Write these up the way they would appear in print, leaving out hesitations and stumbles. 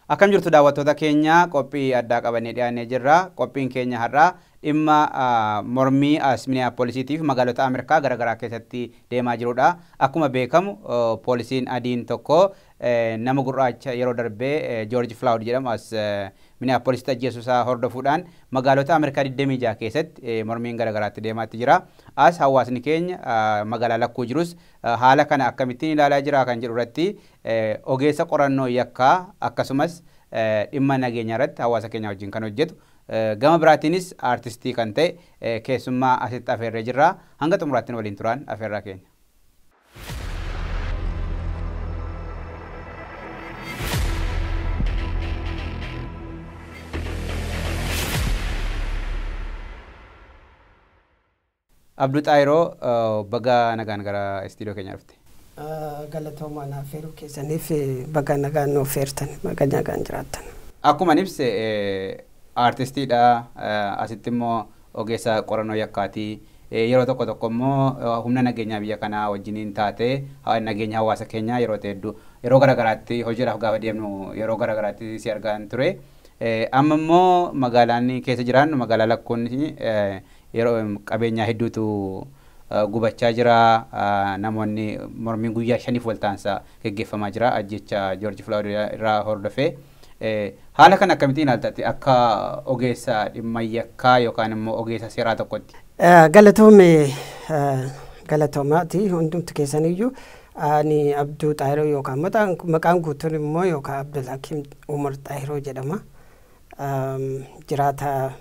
Akkam jirtu daawwattoota keenya qophii addaa qabannee dhiyaannee jirra. Qophiin keenya har'aa dhimma mormii as Minneapolis magaalota Ameerikaa garaagaraa keessatti deemaa jirudha. Akkuma beekamu poolisiin adiin tokko nama gurraacha yeroo darbee George Floyd jedhamu as Minneapolis ajjeesuusaa hordofuudhaan magaalota Ameerikaa 26 keessatti mormiin garaagaraatti deemaatti jira. As hawaasni keenya magaalaa lakkuu jirus haala kana akkamittiin ilaalaa jira kan jedhu irratti Ogeessa Qorannoo Yakkaa akkasumas dhimma nageenya irratti hawaasa keenya wajjin kan hojjetu gama biraatiinis artistii kan ta'e keessummaa asitti afeerree jirra. Hanga xumuraattiin waliin turaan afeerraa keenya. Abduu Xaahiroo baga nagaan gara istiidiyoo keenya dhufte. Galatoomaa afeeruu keessaniif baga nagaan nuuf feertan baga nagaan jiraattan. Akkuma ibse artistiidha asitti immoo Ogeessa Qorannoo Yakkaati. Yeroo tokko tokko immoo humna nageenyaa biyya kanaa wajjiniin taate nageenya hawaasa keenyaa yeroo garaagaraatti hojiidhaaf gaafa deemnu yeroo garaagaraatti si argaan ture. Amma immoo magaalaan keessa jiraannu magaalaa lakkuun yeroo qabeenyaa hedduutu gubachaa jira. Namoonni mormiin guyyaa 5 waltaansaa geggeeffamaa jira ajjecha George Floyd irraa hordofee. Haala kan akkamittiin ilaaltatti akka ogeessa dhimma yakkaa yookaan immoo ogeessa seeraa tokkotti? Galatoomaati hundumti keessaniyyuu ani Abduu Xaahiroo yookaan maqaan guutuun immoo yookaan Abdul Umar Xaahiroo jedhama. Jiraata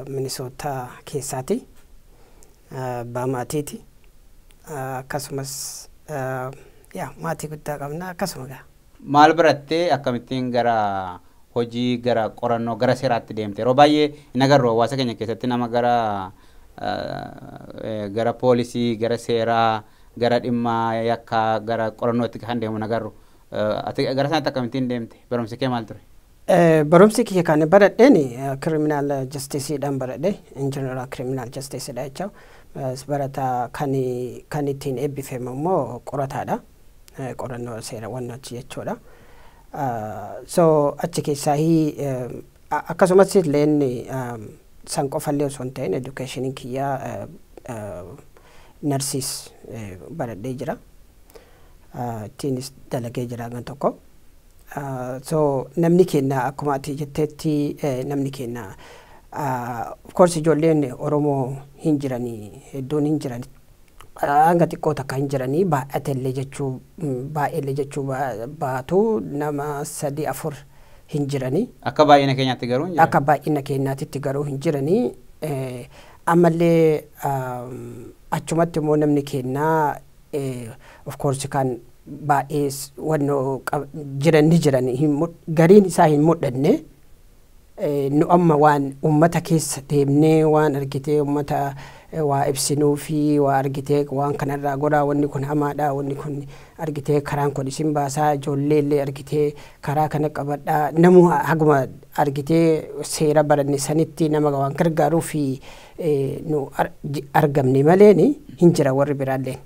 Minnesota keessaati. Baamaatiiti. Akkasumas maatii guddaa qabna akkasuma. Maal barattee akkamittiin gara hojii gara qorannoo gara seeraatti deemte? Yeroo baay'ee hin agarru hawaasa keenya keessatti nama gara poolisii gara seeraa gara dhimma yakkaa gara qorannootti kan deemu hin agarru. Ati gara sanatti akkamittiin deemte? Barumsi kee maal ture? Barumsi kiyya kan baradheen criminal justiceedhaan baradhe in general criminal justiceedha jechuudha. Barata kan ittiin eebbifame immoo qorataadha. Qorannoo seera wannooti jechuudha. So achi keessaa akkasumas illee san qofallee osoo hin ta'in educationin kiyyaa narsiis baradhee jira. Ittiinis dalagee jira gan tokko. So namni keenya akkuma ati jetteetti namni keenya of course ijoolleen Oromoo hin jiranii hedduun hin jiranii hanga xiqqoo takka hin jiranii baay'atellee jechuu baatu nama 3-4 hin jiranii. Akka baay'ina keenyaatti garuu hin jiranii. Akka baay'ina keenyaatti garuu hin jiranii. Ammallee achumatti immoo namni keenya of course kan baay'ee wannoo jiranii gariin isaa hin mul'anne. Nu amma waan ummata keessa deemnee waan argitee ummata waa ibsinuu fi waa argitee waan kanarraa godhaa wanni kun hamaadha wanni kun argitee karaan kun isin baasaa ijoollee illee argitee karaa kana qabadhaa namu haguma argitee seera baranne sanitti nama waan gargaaruu fi nu argamne maleeni hin jira warri biraalleen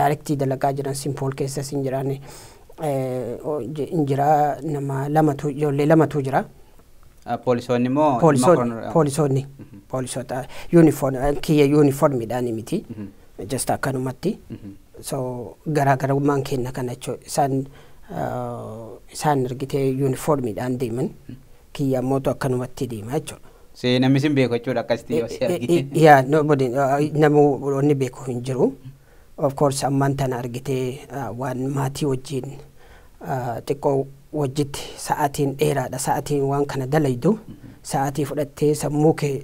daarektii dalagaa jiran simpool keessas hin jiraan hin jira nama ijoollee lamatu jira. Poolisoonni immoo poolisoota uniformidhaan miti just akkanumatti. So garaagarummaan keenya kana jechuudha isaan argitee uniformidhaan deeman kiyya immoo akkanumatti deema jechuudha. Namni sin beeku jechuudha akkasitti yoo si argite. Namoonni beeku hin jiru. Of course ammaan tana argitee waan maatii wajjin xiqqoo wajjitti sa'aatiin dheeraadha sa'aatiin waan kana dalaydu sa'aatii fudhattee sammuu kee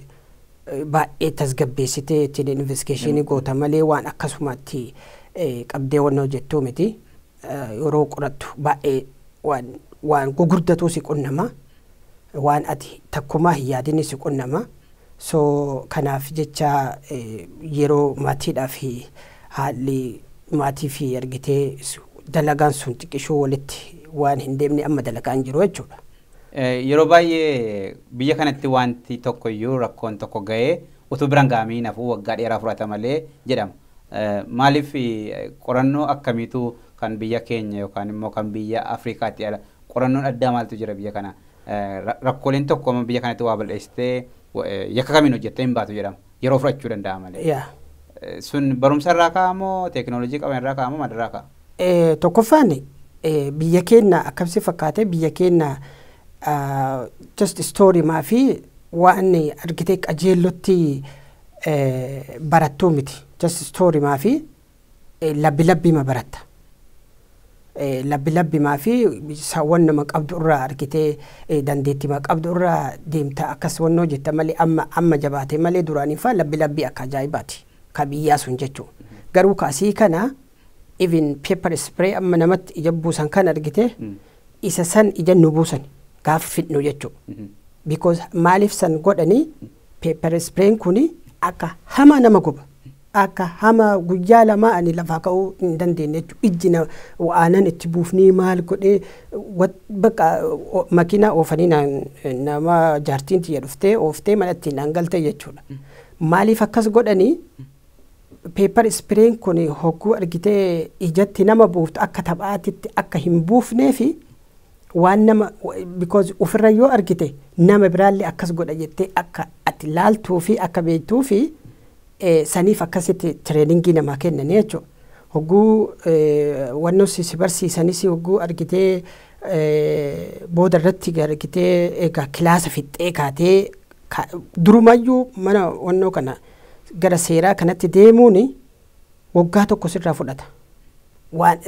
baay'ee tasgabbeessitee ittiin investigationii goota malee waan akkasumatti qabdee wannoo jettuu miti yeroo qorattu baay'ee waan gugurdatuu si qunnama waan ati takkumaa hin yaadini si qunnama. So kanaaf jecha yeroo maatiidhaa fi haalli maatii fi argitee dalagaan sun xiqqishuu walitti waan hin deemne amma dalagaan jiru jechuudha. Yeroo baay'ee biyya kanatti wanti tokko iyyuu rakkoon tokko ga'ee utuu biraan gahamii nafuu waggaa dheeraa fudhata malee jedhama. Maaliif qorannoo akkamiitu kan biyya keenya yookaan immoo kan biyya Afrikaatti qorannoon addaa maaltu jira biyya kana rakkooleen tokko biyya kanatti waa bal'eessitee yakka kamiin hojjettee hin baatu jedhama yeroo fudhachuu danda'a malee. Sun barumsa irraa ka'amoo teekinooloojii qaban irraa ka'amoo maal ka'a? Tokkoffaan biyya keenya akkamitti fakkaate biyya keenya just story maa fi waan argitee qajeellotti barattuu miti just story maa fi labbi ma baratta. Labbi maa fi saawwan nama qabdu irraa argitee dandeettii ma qabdu irraa deemta akkas wannoo jetta malee amma jabaate malee duraanii faa labbi akka ajaa'ibaati ka biyyaa sun jechuudha. Garuu kaasii kana even paper spray amma namatti ija buusan kan argite isa san ija nu buusan gaafa fidnu jechuudha. Because maaliif san godhanii paper sprayin kuni akka hama nama guba. Akka hama guyyaa lama ani lafaa ka'uu hin dandeenye jechuudha. Ijji waanan itti buufnii maal godhee bakka makiinaa oofanii nama jaartiin tiyya dhuftee ooftee mana ittiin hangalte jechuudha. Maaliif akkas godhanii paper sprayin kun hogguu argitee ijatti nama buuftu akka taphaatitti akka hin buufnee fi waan nama because ofirra yoo argite nama biraallee akkas godha jettee akka ati laaltuu fi akka beektuu fi saniif akkasitti treeningii namaa kennan jechuudha. Hogguu wannoo si barsiisanis hogguu argitee booda irratti argitee egaa kilaasa fixxee kaatee durumayyuu mana wannoo kana gara seeraa kanatti deemuun waggaa tokko sirraa fudhata. Waan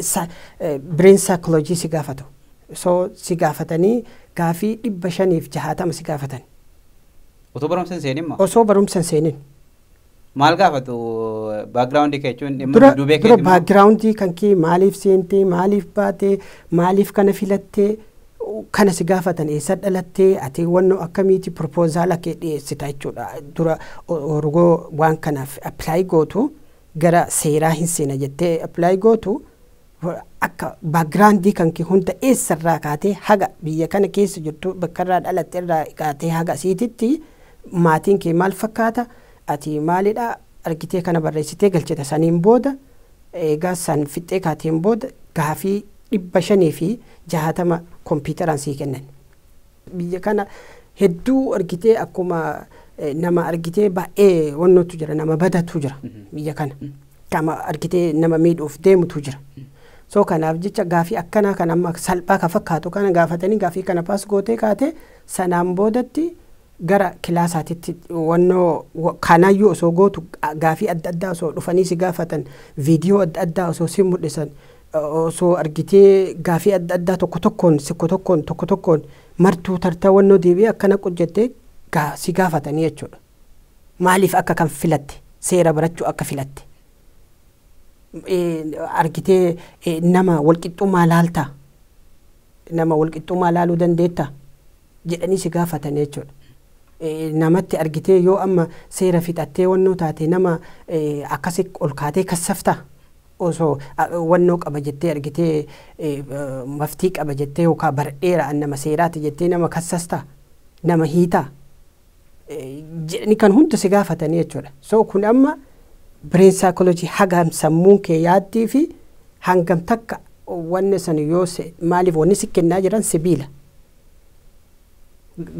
brain psychology si gaafatu. So si gaafatanii gaafii 560 si gaafatan. Osoo barumsa hin seenin maa? Osoo barumsa hin seenin. Maal gaafatu background keechuun dhimma dubee keetii? Dura background kan kee maaliif seentee maaliif baatee maaliif kana filattee kana si gaafatan eessa dhalattee ati wannoo akkamiiti proposal kee dhiyeessita jechuudha. Dura orgoo waan kanaaf apply gootu gara seeraa hin seena jettee apply gootu akka background kan kee hunda eessarraa kaatee haga biyya kana keessa jirtu bakka irraa dhalatte irraa kaatee haga siititti maatiin kee maal fakkaata ati maalidha argitee kana barreessitee galchite saniin booda eegaa san fixxee kaateen booda gaafii 560 kompiitaraan sii kennan. Biyya kana hedduu argitee akkuma nama argitee baay'ee wannootu jira nama badatu jira biyya kana kama argitee nama miidhuuf deemutu jira. So kanaaf jecha gaafii akkanaa kan amma salphaa ka fakkaatu kana gaafatanii gaafii kana paas gootee kaate sanaan boodatti gara kilaasaatitti wannoo kanaayyuu osoo gootu gaafii adda addaa osoo dhufanii si gaafatan viidiyoo adda addaa osoo si mul'isan osoo argitee gaafii adda addaa tokko tokkoon martuu tartaa wannoo deebi'ee akkana qojjettee si gaafatanii jechuudha. Maaliif akka kan filatte seera barachuu akka filatte argitee nama walqixxummaa laaltaa nama walqixxummaa laaluu dandeettaa jedhanii si gaafatan jechuudha. Namatti argitee yoo amma seera fixattee wannoo taate nama akkasi ol kaatee kassaftaa osoo wannoo qaba jettee argitee maftii qaba jettee yookaan baradheera nama seeraati jettee nama kassastaa nama hiitaa jedhanii kan hunda si gaafatanii jechuudha. So kun amma brain psychology hagam sammuun kee yaaddii fi hangam takka wanni san yoo maaliif wanni si kennaa jiran sibiila.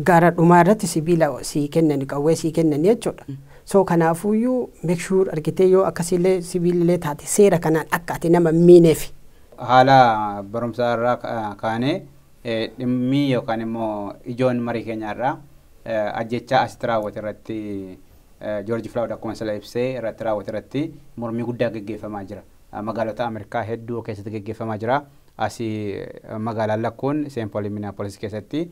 Gara dhumaa irratti sibiila sii kennan qawwee sii kennan jechuudha. So kanaafuyyuu make sure argitee yoo akkasiillee sibiilillee taate seera kanaan akka ati nama miineef. Haala barumsa irraa kaanee dhimmi yookaan immoo ijoon marii keenya irraa ajjechaa asitti raawwate irratti George Floyd akkuma sala ibsee irratti raawwate irratti mormii guddaa gaggeeffamaa jira. Magaalota Ameerikaa hedduu keessatti gaggeeffamaa jira. Asii magaalaan lakkuun Saint Paul Minneapolis keessatti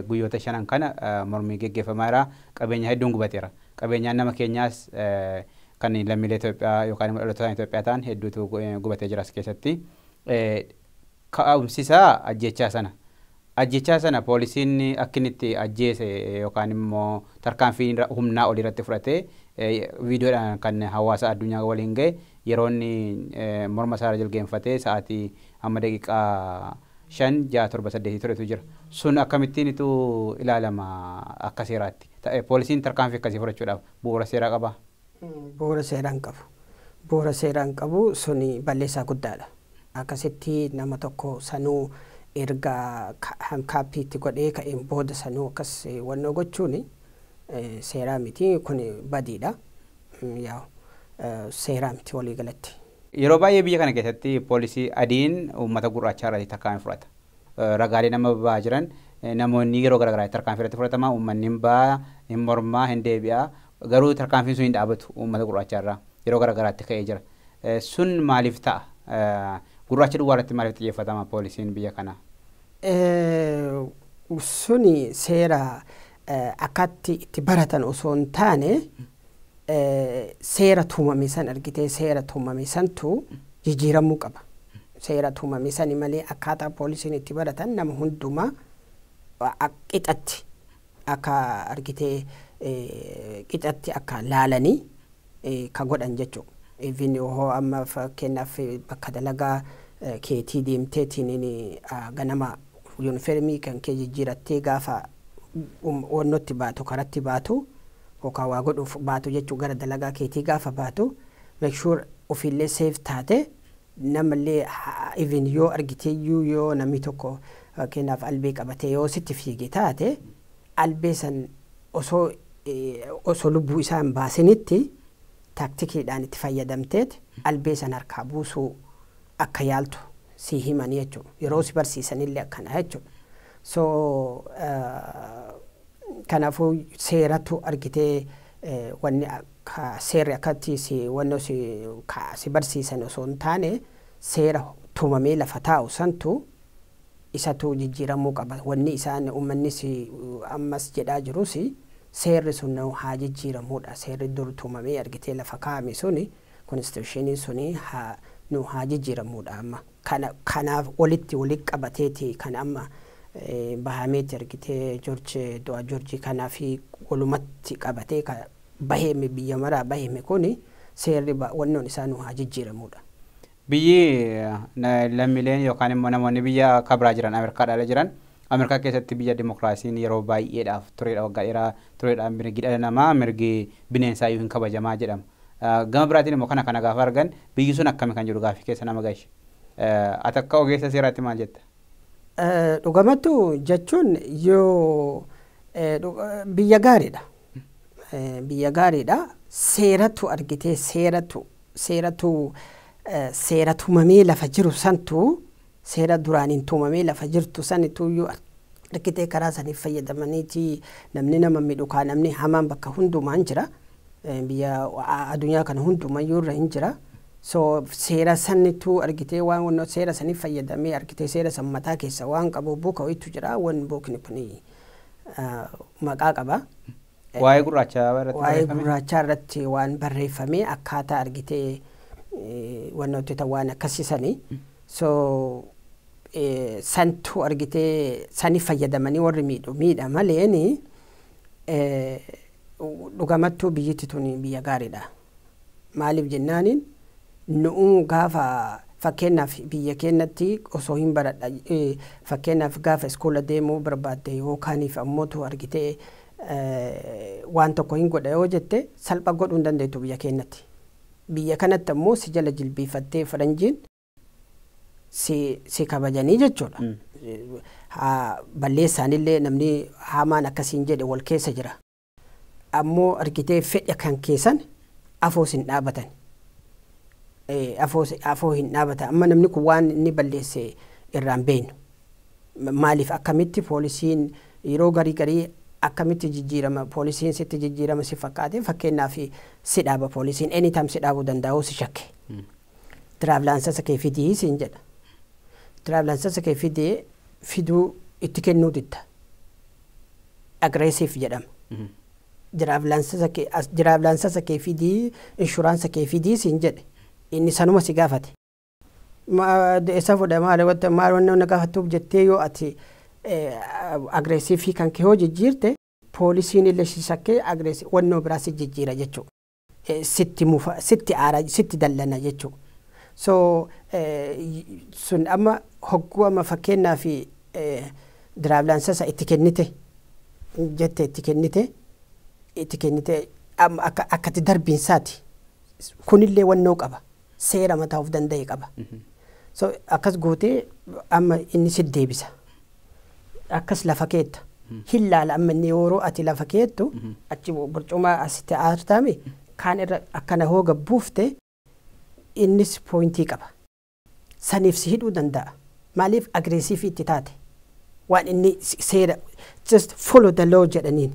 guyyoota 5 kana mormii gaggeeffamaa jira. Qabeenya hedduun gubateera. Qabeenyaan nama keenyaas kan lammiilee Itoophiyaa yookaan dhaloota Itoophiyaa ta'an hedduutu gubatee jira as keessatti. Ka'umsisaa ajjechaa sana poolisiin akkinitti ajjeese yookaan immoo tarkaanfii humnaa olii irratti fudhatee viidiyoodhaan kan hawaasa addunyaa waliin ga'e yeroo inni morma isaa jilgeenfatee sa'aatii hamma daqiiqaa 5-6-7-8 turetu jira. Sun akkamittiinitu ilaalama akka seeraatti. Poolisiin tarkaanfii akkasii fudhachuudhaaf bu'uura seeraa qabaa? Bu'uura seeraan qabu. Bu'uura seeraan qabu suni balleessaa guddaadha. Akkasitti nama tokko sanuu erga hankaappiitti godhee ka'een booda sanuu akkas wannoo gochuuni seeraa miti kun badiidha. Yaa seeraa miti walii galatti. Yeroo baay'ee biyya kana keessatti poolisii adiin uummata gurraacha irratti tarkaanfii fudhata. Ragaalee nama ba'aa jiran namoonni yeroo garaagaraa tarkaanfii irratti fudhatama. Uummanni hin ba'aa, hin mormaa, hin deebi'a. Garuu tarkaanfiin sun hin dhaabatu uummata gurraacha irraa yeroo garaagaraatti ka'ee jira. Sun maaliif ta'a? Gurraacha duwwaa irratti maaliif xiyyeeffatama poolisiin biyya kanaa? Suni seera akkatti itti baratan osoo hin taane seera tumame san argitee seera tumame santu jijjiiramuu qaba. Seera tumame sani malee akkaataa poolisiin itti baratan nama hundumaa qixatti akka argitee qixatti akka laalanii ka godhan jechuudha. Even yoo amma fakkeenyaaf bakka dalagaa keetii deemteetiin ganama yuunifoormii kan kee jijjiirattee gaafa wannotti baatu karatti baatu yookaan waa godhuuf baatu jechuun gara dalagaa keetii gaafa baatu make sure ofiillee safe taate namallee even yoo argiteeyyuu yoo namni tokko fakkeenyaaf albee qabatee yoo sitti fiige taate albee san osoo lubbuu isaa hin baasinitti taaktikiidhaan itti fayyadamteet albee san harkaa buusuu akka yaaltu si himanii jechuudha. Yeroo si barsiisanillee akkana jechuudha. So kanaafuu seeratu argitee wanni seerri akkatti si barsiisan osoo hin taane seera tumamee lafa taa'u santu isatu jijjiiramuu qaba. Wanni isaan uummanni ammas jedhaa jirus seerri sun haa jijjiiramuudha. Seerri dur tumamee argitee lafa kaa'ame suni konstitushiniin suni haa jijjiiramuudha. Amma kanaaf walitti qabateeti kan amma bahameeti argitee Joorji kanaaf walumatti qabatee baheme biyya maraa baheme kuni seerri wannoon isaa haa jijjiiramuudha. Biyyi lammiileen yookaan immoo namoonni biyya kabraa jiran Ameerikaadhaa jiran Ameerikaa keessatti biyya dimokiraasiin yeroo baay'eedhaaf tureedha waggaa dheeraa tureedha mirgi dhala namaa mirgi bineensaa iyyuu hin kabajamaa jedhama. Gama biraatiin immoo kana gaafa argan biyyi sun akkami kan jedhu gaaffii keessa nama gahe. Ati akka ogeessa seeraatti maal jetta? Dhugamattu jechuun yoo biyya gaariidha. Biyya gaariidha. Seeratu argitee seera tumamee lafa jiru santu seera duraaniin tumamee lafa jirtu sanitu yoo argitee karaa saniif fayyadamaniiti namni nama midhukaa namni hamaan bakka hundumaan jira. Biyya addunyaa kana hundumayyuu irra hin jira. So seera sanitu argitee waan seera saniif fayyadamee argitee seera san mataa keessa waan qabu buuka wayitu jira waan buukni kuni maqaa qaba. Waa'ee gurraachaa irratti waan barreeffamee akkaataa argitee wantoota ta'an waan akkasisanii. So santu argitee saniif fayyadamanii warri miidha maleeni dhugamattuu biyyatti tuni biyya gaariidha. Maaliif jennaaniin nu'uu gaafa fakkeenyaaf biyya keenyatti osoo hin baradha fakkeenyaaf gaafa iskoola deemuu barbaadde yookaaniif ammootu argitee waan tokko hin godha yoo jette salpha godhuu hin dandeettu biyya keenyatti. Biyya kanatti ammoo si jala jilbiifattee faranjiin si kabajanii jechuudha. Balleessaanillee namni hamaan akkasiin jedhe wal keessa jira. Ammoo argitee fedha kan keessan afoo hin dhaabatan. Afoo hin dhaabatan. Amma namni kun waan inni balleesse irraan beenu. Maaliif akkamitti poolisiin yeroo garii akkamitti jijjiirama poolisiin sitti jijjiirama si fakkaate fakkeenyaaf si dhaaba poolisiin anytime si dhaabuu danda'u si shakke. Tiraavilaansasa kee fidii siin jedha. Tiraavilaansasa kee fiduu itti kennuu didda. Agreesiif jedhama. Tiraavilaansasa kee fidii inshuraansa kee fidii siin jedhe inni sanuma si gaafate. Isa fudha maal wanna gaafattuuf jettee yoo ati agreesiifii kan kee hoo jijjiirte poolisiin illee si shakkee agreesiif wannoo biraa si jijjiira jechuudha. Sitti aara sitti dallana jechuudha. So sun amma hogguu amma fakkeenyaa fi tiraavilaansasa itti kennite jette itti kennite akkati darbiinsaati kunillee wannoo qaba seera mataa of danda'e qaba. so akkas gootee amma inni si deebisa akkas lafa keetta hin laala amma inni yeroo ati lafa keettu achi burcuma asitti aartame kaan irra akkana hooga buufte innis pointii qaba saniif si hidhuu danda'a maaliif aggressive itti taate waan inni seera just follow the law jedhaniin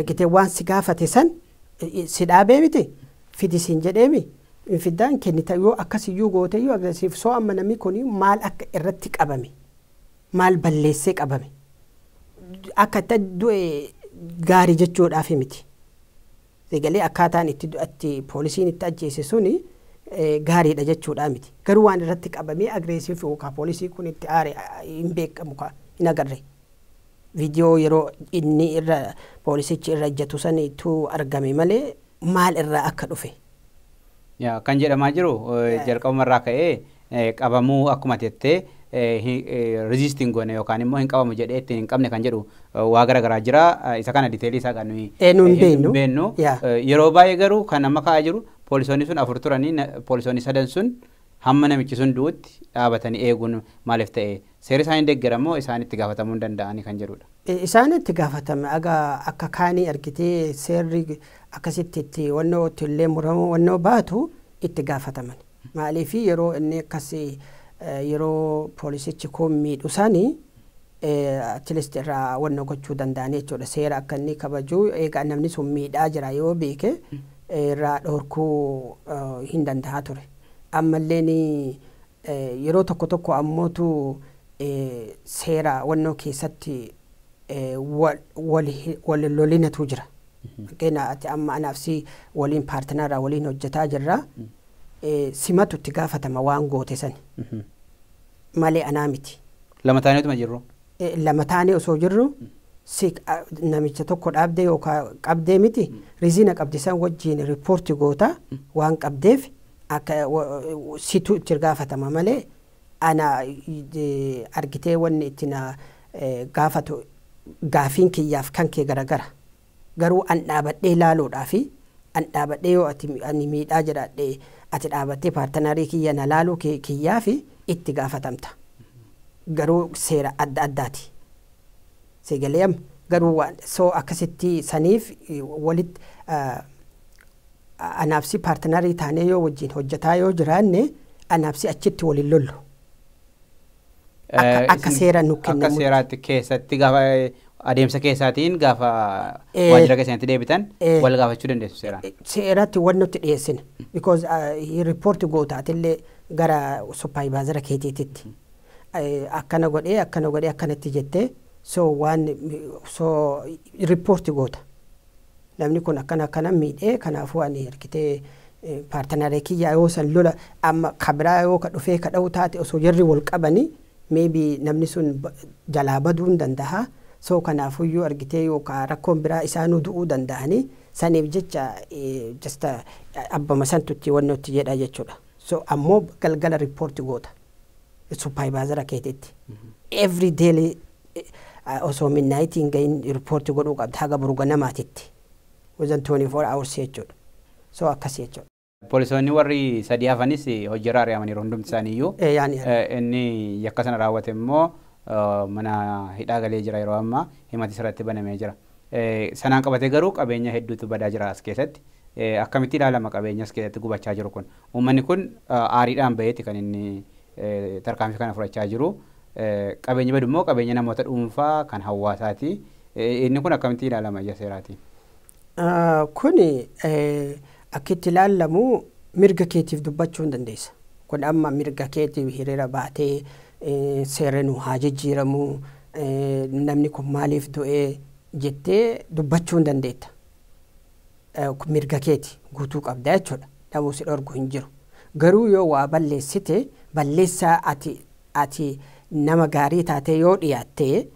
argitee waan si gaafate san si dhaabee miti fidisiin jedheemi fiddaan kennita yoo akkasiyyuu goote yoo aggressive soo amma namni kun maal akka irratti qabame maal balleessee qabame akka du'e gaarii jechuudhaaf miti egalee akkaataan itti poolisiin itti ajjeese suni gaariidha jechuudha miti garuu waan irratti qabamee aggressive yookaan poolisii kun itti aare hin beekamu hin agarre viidiyoo yeroo inni irra poolisichi irra ejjatu saniitu argame malee maal irraa akka dhufe. Kan jedhamaa jiru jalqabumarraa ka'ee qabamuu akkuma tettee resisting goone yookaan immoo hin qabamu jedhee ittiin hin qabne kan jedhu waa garaagaraa jira isa kana diteelii isaa kan nuyi hin beennu yeroo baay'ee garuu kan amma ka'aa jiru poolisoonni sun 4 turanii poolisoonni 3 sun hamma namichi sun du'utti dhaabatanii eeguun maaliif ta'e seera isaanii deeggaramoo isaan itti gaafatamuu hin danda'anii kan jedhudha. Isaan itti gaafatame akka kaanii argitee seerri akkasitti itti wannoo illee muramu wannoo baatu itti gaafataman maaliif yeroo inni akkasii yeroo poolisichi kun miidhu sanii atleast irraa wannoo gochuu danda'anii jechuudha seera akka inni kabajuu eegaa namni sun miidhaa jira yoo beeke irraa dhorkuu hin danda'a ture ammalleen yeroo tokko ammootu seera wannoo keessatti wal lolinatu jira keena ati amma anaafsi waliin paartinaraa waliin hojjetaa jirra simatu itti gaafatama waan goote san malee anaa miti. Lama taaneetuma jirru? Lama taanee osoo jirru si namicha tokko dhaabdee yookaan qabdee miti riziina qabdi san wajjiin riippoortii goota waan qabdeef akka situ itti gaafatama malee ana argitee wanni itti na gaafatu gaafiin kiyyaaf kan kee garagara garuu an dhaabadhee laaluudhaafi an dhaabadhee yoo ani miidhaa jedhadhee ati dhaabattee paartinarii kiyya na laaluu kiyyaafi itti gaafatamta garuu seera adda addaati seegaleem garuu waan soo akkasitti saniif walitti anaafsi paartinarii taanee yoo wajjin hojjetaa yoo jiraanne anaafsi achitti waliin lollu akka seera nu kennamu akka seeraatti keessatti gaafa adeemsa keessaatiin gaafa waajjira keessatti deebitan wal gaafachuu dandeessu seeraan. Seeratti wannutti dhiyeessina because riippoortii gootaatillee gara suppaayivaazaara keetiititti akkana godhee akkanatti jettee so waan so riippoortii goota namni kun akkana miidhee kanaafuu ani argitee paartinarii kiyyaa yoo san lola amma kabiraa yoo ka dhufee ka dha'u taate osoo jarri wal qabanii maybe namni sun jalaa baduu hin danda'a. So kanaafuyyuu argitee yookaan rakkoon biraa isaanuu du'uu danda'anii saniif jecha just abbama santutti wannootti jedha jechuudha. So ammoo galgala riippoortii goota suppaayivaazaara keetitti. Every day osoo midnaayitiin gahin riippoortii godhuu qabdi haga burga namaatitti. Within 24 hours jechuudha. So akkasii jechuudha. Poolisoonni warri sadii hafanis hojii ari'amaniiru hundumti isaaniiyyuu. Inni yakka sana raawwate immoo mana hidhaa galee jira yeroo ammaa himati irratti banamee jira. Sanaan qabatee garuu qabeenya hedduutu badaa jira as keessatti. Akkamitti ilaalama qabeenya as keessatti gubachaa jiru kun? Uummanni kun aariidhaan baheeti kan inni tarkaanfii kana fudhachaa jiru. Qabeenyi badu immoo qabeenya namoota dhuunfaa kan hawaasaati. Inni kun akkamitti ilaalama ija seeraatiin? Kuni akkitti ilaalamu mirga keetiif dubbachuu hin dandeessa. Kun amma mirga keetiif hiriira baatee seerri nu haa jijjiiramu namni kun maaliif du'ee jettee dubbachuu hin dandeetta. Mirga keeti guutuu qabda jechuudha. Namuu si dhorgu hin jiru. Garuu yoo waa balleessite balleessaa ati nama gaarii taatee yoo dhiyaattee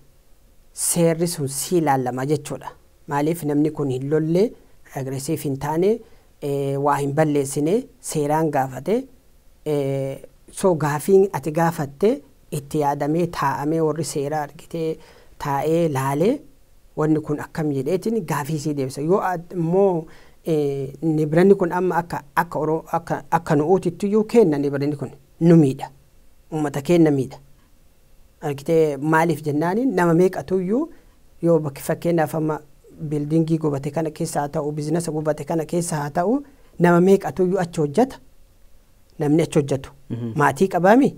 seerri sun si ilaalama jechuudha. Maaliif namni kun hin lolle agresiif hin taane waa hin balleessine seeraan gaafate so gaafiin ati gaafatte itti yaadamee taa'amee warri seeraa argitee taa'ee laalee wanni kun akkam jedheetiin gaafii sii deebisa yoo immoo nibranni kun amma akka nu'uutitti iyyuu kenna nibranni kun nu miidha uummata keenya miidha. Argitee maaliif jennaani nama meeqatuyyuu yoo bakki fakkeenyaaf amma biildingii gubate kana keessa haa ta'u biizinasa gubate kana keessa haa ta'u nama meeqatuyyuu achi hojjeta namni achi hojjetu maatii qabaami.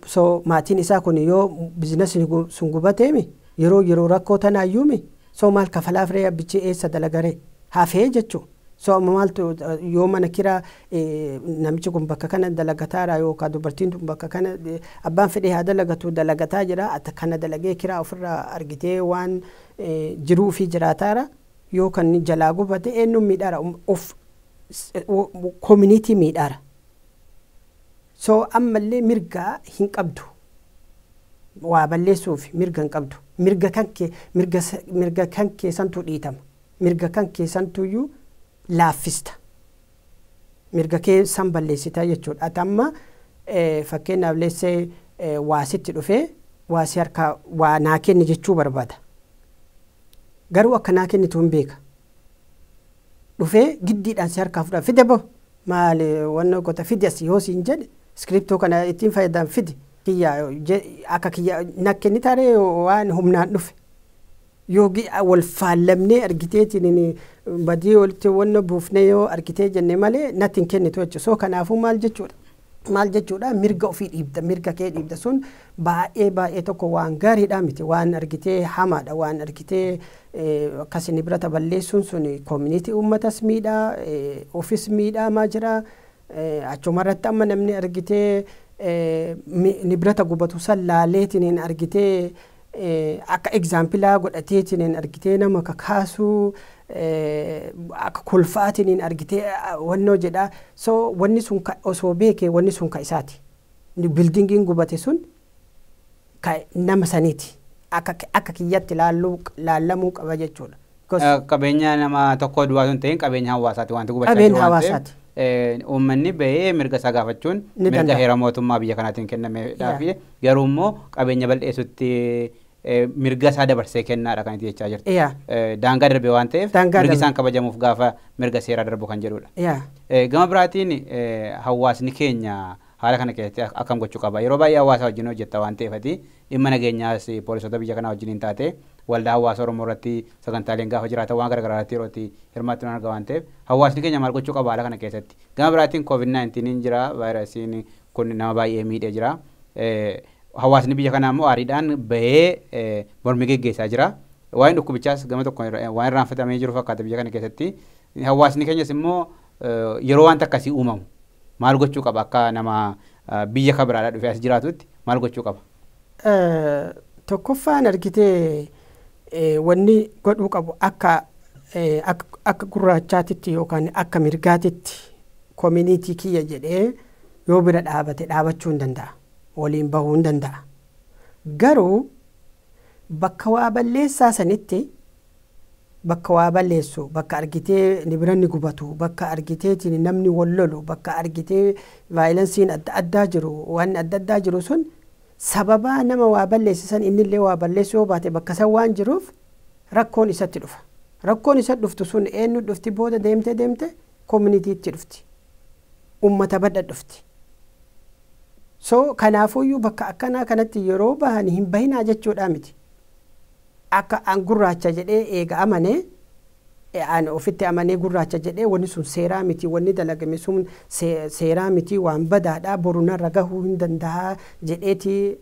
So maatiin isaa kun yoo biizinasni sun gubateemi yeroo rakkoo tanaayyuumi so maal kafalaaf ree abbichi eessa dalagaree hafee jechuudha. So maaltu yoo mana kiraa namichi kun bakka kana dalagataara yookaan dubartiin kun bakka kana abbaan fedhee haa dalagatu dalagataa jira ati kana dalagee kiraa ofirraa argitee waan jiruu fi jiraataara yoo kan jalaa gubate eenyuun miidhaara of community miidhaara. So ammallee mirgaa hin qabdu waa balleessuuf mirga hin qabdu mirga kan keessantu dhiitama mirga kan keessantuyyuu laaffista mirga keessan balleessita jechuudha. Atamma fakkeenyaaf leessee waasitti dhufee waasi harkaa waa naa kenni jechuu barbaada. Garuu akka naa kennitu hin beeka. Dhufee giddiidhaan si harkaa fudhaa fide boo maali wanna goota fide asii yoo siin jedhe skriptoo kana ittiin fayyadamu fide kiyya akka kiyya na kennitaaree waan humnaan dhufe. Yoogi wal faallamnee argiteetiin badii walitti wanna buufnee yoo argitee jenne malee natti hin kennitu jechuudha. So kanaafuu maal jechuudha mirga ofii dhiibda mirga kee dhiibda sun baay'ee tokko waan gaariidha miti waan argitee hamaadha waan argitee akkasii birata balleessuun sun community uummatas miidhaa ofis miidhaa maa jira achumarratti amma namni argitee nibirata gubatu san laaleetiin argitee akka examplaa godhateetiin argitee nama kakaasuu akka kulfaatiin argitee wannoo jedha. So wanni sun osoo beekee wanni sun ka isaati biildingiin gubate sun ka nama saniiti akka kiyyatti laallamuu qaba jechuudha. Qabeenya nama tokko duwwaa sun ta'in qabeenya hawaasaati wanti gubachaa jiru waan ta'eef uummanni bahee mirga isaa gaafachuun mirga heera mootummaa biyya kanaatiin kennameedhaafi garuu immoo qabeenya bal'eessutti mirga isaa dabarsee kennaadha kan itti jechaa jirtu. Daangaa darbe waan ta'eef mirgi isaan kabajamuuf gaafa mirga seeraa darbu kan jedhudha. Gama biraatiin hawaasni keenya haala kana keessatti akkam gochuu qaba. Yeroo baay'ee hawaasa wajjin hojjetta waan ta'eefati dhimma nageenyaas poolisoota biyya kanaa wajjin hin taate waldaa hawaasa Oromoo irratti sagantaaleen gaafa jiraatan waan garaagaraatti yerootti hirmaatti arga waan ta'eef hawaasni keenya maal gochuu qaba haala kana keessatti. Gama biraatiin COVID-19 jira vaayirasiin kun nama baay'ee miidhee jira. Hawaasni biyya kanaa immoo aariidhaan bahee mormii geggeessaa jira. Waa'een dhukkubichaas gama tokko waan irraanfatamee jiru fakkaata biyya kana keessatti. Hawaasni keenyas immoo yeroo wanta akkasii uumamu maal gochuu qaba akka nama biyya kabiraadhaa dhufee as jiraatutti maal gochuu qaba? Tokkoffaan argitee wanni godhuu qabu akka gurraachaatitti yookaan akka mirgaatitti community kiyya jedhee yoo bira dhaabate dhaabachuu hin danda'a. Waliin bahuu hin danda'a. Garuu bakka waa balleessaa sanitti bakka waa balleessu bakka argitee nibiranni gubatu bakka argiteetiin namni wal lolu bakka argitee vaayilansiin adda jiru waan adda jiru sun sababa nama waa balleessisan innillee waa balleessu yoo baate bakka san waan jiruuf rakkoon isatti dhufa. Rakkoon isa dhuftu sun eenyu dhufti booda deemte communitytti dhufti. Uummata badda dhufti. So kanaafuyyuu bakka akkanaa kanatti yeroo bahan hin bahinaa jechuudha miti. Akka an gurraacha jedhee eega amanee an ofitti amanee gurraacha jedhee wanni sun seeraa miti wanni dalagame sun seeraa miti waan badaadhaa boru narra gahuu hin danda'a jedheeti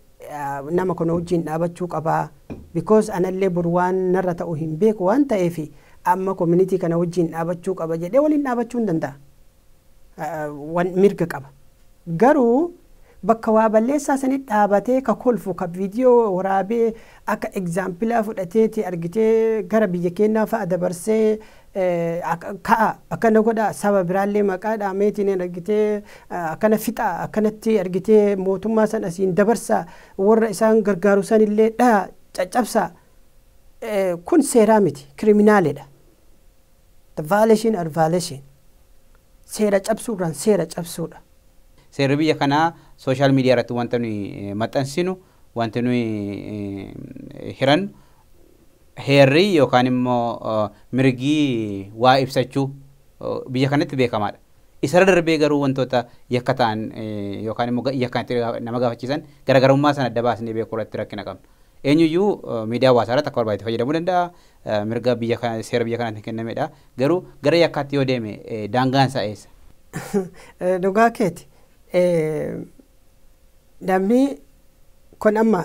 nama kana wajjin dhaabachuu qabaa. Because anallee boru waan narra ta'u hin beeku waan ta'eef amma community kana wajjin dhaabachuu qaba jedhee waliin dhaabachuu hin danda'a. Mirga qaba. Garuu bakka waa balleessaa sanitti dhaabatee ka kolfu ka viidiyoo waraabee akka examplaa fudhateeti argitee gara biyya keenyaa fa'a dabarsee ka'a akkana godha saba biraallee maqaa dhaameetiin argitee akkana fixa akkanatti argitee mootummaa san asiin dabarsa warra isaan gargaaru sanillee dhaa caccabsa kun seeraa miti kiriminaaleedha. The violation or violation seera cabsuudhaan seera cabsuudha. Seerri biyya kanaa social media irratti wanta nuyi maxxansinu wanta nuyi hiran heerri yookaan immoo mirgi waa ibsachuu biyya kanatti beekamaadha. Isarra darbee garuu wantoota yakka ta'an yookaan immoo yakka nama gaafachiisan garaagarummaa sana adda baasnee beekuu irratti rakkina qabna. Eenyuyyuu miidiyaa hawaasaa irratti akka barbaade fayyadamuu danda'a. Mirga biyya kana seera biyya kanaatiin kennamedha. Garuu gara yakkaatti yoo deeme daangaan isaa eessa? Dhugaa keeti. Namni kun amma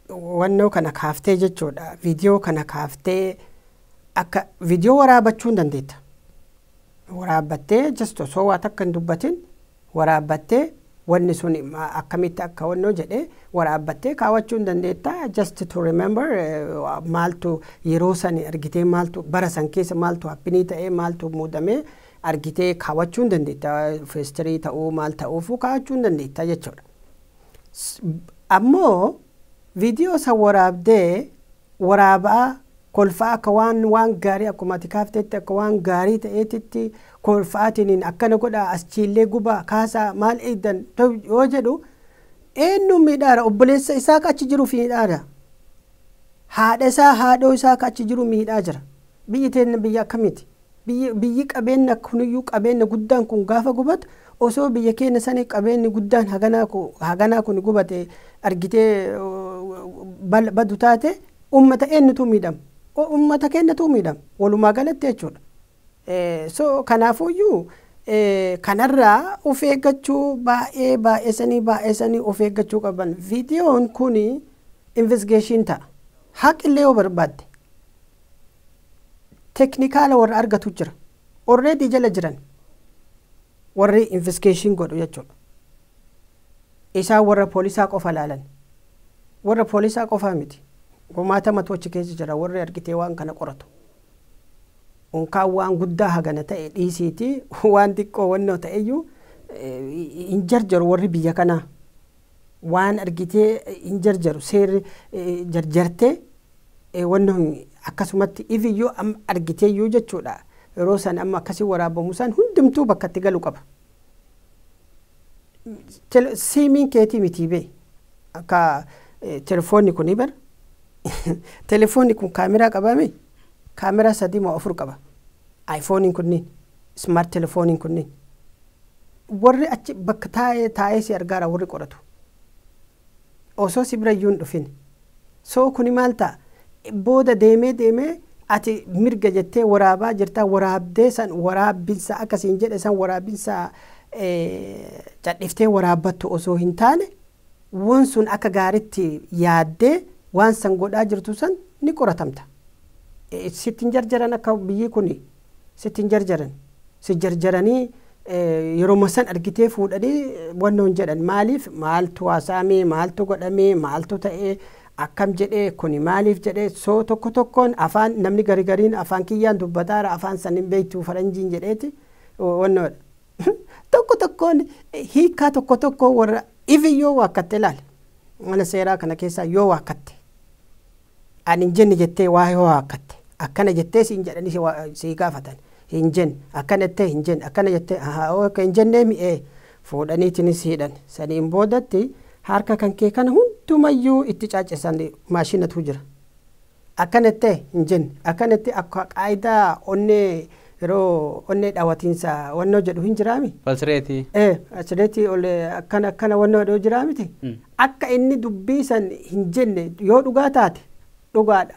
wannoo kana kaaftee jechuudha. Viidiyoo kana kaaftee akka viidiyoo waraabachuu hin dandeetta. Waraabbattee just osoo waa takka hin dubbatin waraabbattee wanni sun akkamitti akka wannoo jedhee waraabbattee kaawwachuu hin dandeetta. Just to remember maaltu yeroo sani argitee maaltu bara san keessa maaltu happinii ta'ee maaltu muudamee argitee kaawwachuu hin dandeetta. Feestirii ta'uu maal ta'uufuu kaawwachuu hin dandeetta jechuudha. Ammoo viidiyoo san waraabdee waraabaa kolfaa akka waan gaarii akkuma ati kaaftetti akka waan gaarii ta'eetitti kolfaatiin akkana godha achiillee gubaa kaasaa maal eegdan yoo jedhu eenyu miidhaara obboleessa isaa achi jiru miidhaara haadha isaa haadhoo isaa achi jiru miidhaa jira. Biyyi teenya biyya akkamiiti? Biyyi qabeenya kuniyyuu qabeenya guddaan kun gaafa gubatu osoo biyya keenya sanii qabeenyi guddaan haganaa kun gubate argitee badu taate ummata eenyutu miidhama? Ummata keenyatu miidhama walumaa galatti jechuudha. So kanaafuyyuu kanarraa of eeggachuu baay'eesanii of eeggachuu qaban. Viidiyoon kuni investigation ta'a. Haqillee yoo barbaadde teknikaala warra argatu jira. Already jala jiran warri investigation godhu jechuudha. Isaan warra poolisaa qofa laalan. Warra poolisaa qofaa miti. Gumaata matochi keessa jira warri argitee waan kana qoratu. Unkaan waan guddaa hagana ta'e dhiisiiti waan xiqqoo wannoo ta'eyyuu hin jarjaru warri biyya kanaa. Waan argitee hin jarjaru seerri jarjartee wannoo akkasumatti ifiyyuu argiteeyyuu jechuudha. Yeroo san amma akkasii waraabamu san hundumtuu bakka itti galu qaba. Siimiin keetii miti bee akka telefoonni kun bar telefoonni kun kaameraa qabame kaameraa 3 moo 4 qaba. iPhone kunniin smart telefooniin kunniin warri achi bakka taa'ee si argaara warri qoratu osoo si bira iyyuu hin dhufin. So kuni maal ta'a booda deemee ati mirga jettee waraabaa jirtaa waraabdee san waraabinsa akkasiin jedhe san waraabinsa cadhiftee waraabbattu osoo hin taane waan sun akka gaaritti yaaddee waan san godhaa jirtu san ni qoratamta. Sittin jarjaran akka biyyi kuni sittin jarjaran si jarjaranii yeroo masan argitee fuudhanii wannoon jedhan maaliif maaltu waasaamee maaltu godhamee maaltu ta'ee akkam jedhee kuni maaliif jedhee soo tokkoon afaan namni garigariin afaan kiyyaan dubbataara afaan sanin beektuu faranjiin jedheeti wannoodha. Tokkoon hiikaa tokko warra ifiyyoo waakkatte laal mana seeraa kana keessaa yoo waakkatte ani hin jenne jettee waa yoo waakkatte akkana jettee siin jedhanii sii gaafatan hin jenne akkana jettee hin jenne akkana jettee hin jennee mi'ee fuudhaniitinis hidhan saniin boodatti harka kan kee kana hundumayyuu itti caacesan maashinatu jira. Akkana jettee hin jenne akkana jettee akka qaayidaa onnee yeroo onnee dhaawatiinsa wannoo jedhu hin jiraami. Falsireetii. Falsireetii akkana wannoo jedhu jiraamiti. Akka inni dubbisan hin jenne yoo dhugaa taate dhugaadha.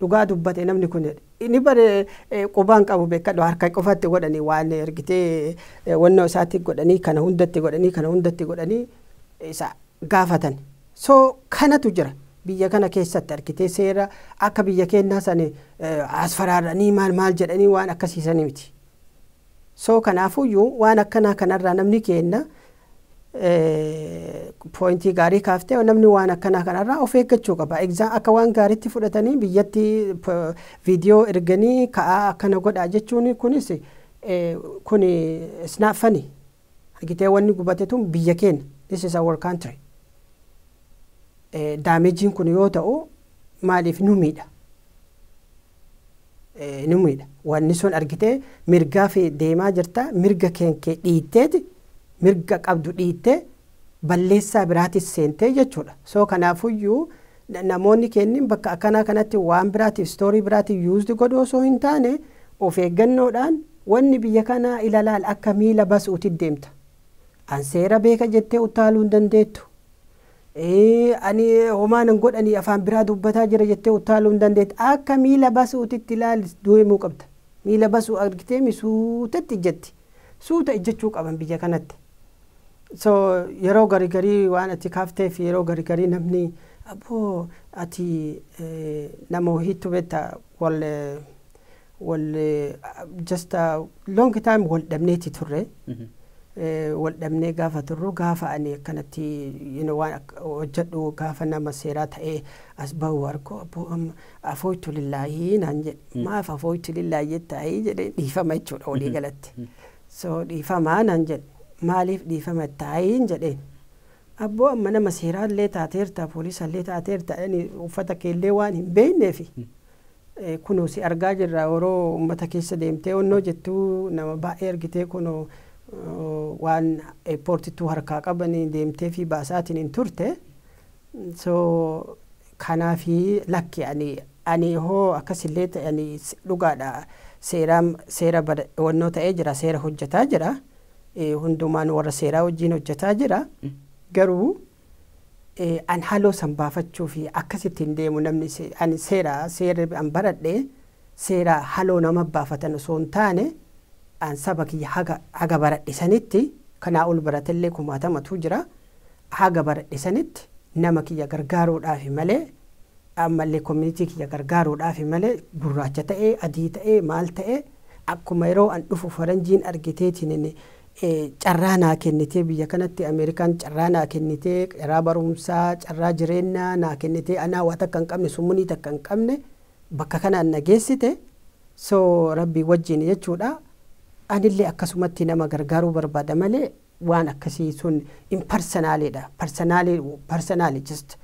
Dhugaa dubbate namni kun inni bare qubaan qabu beekadhu harka qofatti godhanii waan ergitee wannoo isaatti godhanii kana hundatti godhanii isa gaafatan. So kanatu jira. Biyya kana keessatti argitee seera akka biyya keenyaa sani asfaraaranii maal jedhanii waan akkasiisanii miti. So kanaafuyyuu waan akkanaa kanarraa namni keenya poointii gaarii kaaftee namni waan akkanaa kanarraa of eeggachuu qaba. Akka waan gaariitti fudhatanii biyyatti viidiyoo erganii ka'aa akkana godhaa jechuun kunis kuni snaaffani. Argitee wanni gubate tun biyya keenya. This is our country. Daameejiin kun yoo ta'u maaliif nu miidha? Wanni sun argitee mirgaa fi deemaa jirta mirga keenkee dhiitteeti mirga qabdu dhiittee balleessaa biraatis seentee jechuudha. So kanaafuyyuu namoonni kennin bakka akkanaa kanatti waan biraatiif stoorii biraatiif yuuzdi godhu osoo hin taane of eeggannoodhaan wanni biyya kana ilalaal akka miila basuutti deemta. An seera beeka jettee utaaluu hin dandeettu. Ani homaanan godhanii afaan biraa dubbataa jira jettee utaaluu hin dandeettu. Akka miila basuutti ilaalis deemuu qabda. Miila basuu argitee misuutatti jetti. Suuta ijjechuu qaban biyya kanatti. So yeroo garigarii waan ati kaafteef yeroo garigarii namni aboo ati nama wahiitu beekta wal just a long time wal dhabneeti turre. Wal dhabnee gaafa turru gaafa ani akkanatti waan hojjedhu gaafa nama seeraa ta'ee as bahu argu aboo afooytu lillaahii naan jedhe maaf afooytu lillaahii jettaayii jedhee dhiifama jechuudha walii galatti. So dhiifamaa naan jedhe maaliif dhiifama taayiin jedheen aboo amma nama seeraallee taateerta poolisallee taateerta uffata keellee waan hin beekneefi kunoo si argaa jirra yeroo uummata keessa deemtee onnoo jettuu nama baay'ee argitee kunoo waan eeppoortittuu harkaa qabanii deemtee fi baasaatiin hin turte. So kanaafi lakki ani hoo akkasillee ta'anii dhugaadha seera wannoo ta'ee jira seera hojjetaa jira. Hundumaan warra seeraa wajjin hojjetaa jira. Garuu an haloo san baafachuu fi akkasittiin deemu namni ani seera an baradhe seera haloo nama baafatan osoo hin taane an saba kiyya haga baradhe sanitti kanaa ol baratellee kumaatamatu jira. Haga baradhe sanitti nama kiyya gargaaruudhaaf malee ammallee community kiyya gargaaruudhaaf malee gurraacha ta'ee adii ta'ee maal ta'ee akkuma yeroo an dhufu faranjiin argiteetiin carraa naa kennitee biyya kanatti Ameerikaan carraa naa kennitee carraa barumsaa carraa jireenyaa naa kennitee anaa waa takka hin qabne summunii takka hin qabne bakka kanaan na geessite. So rabbii wajjin jechuudha. Anillee akkasumatti nama gargaaruu barbaada malee waan akkasii sun impersonaalidha. Personaali just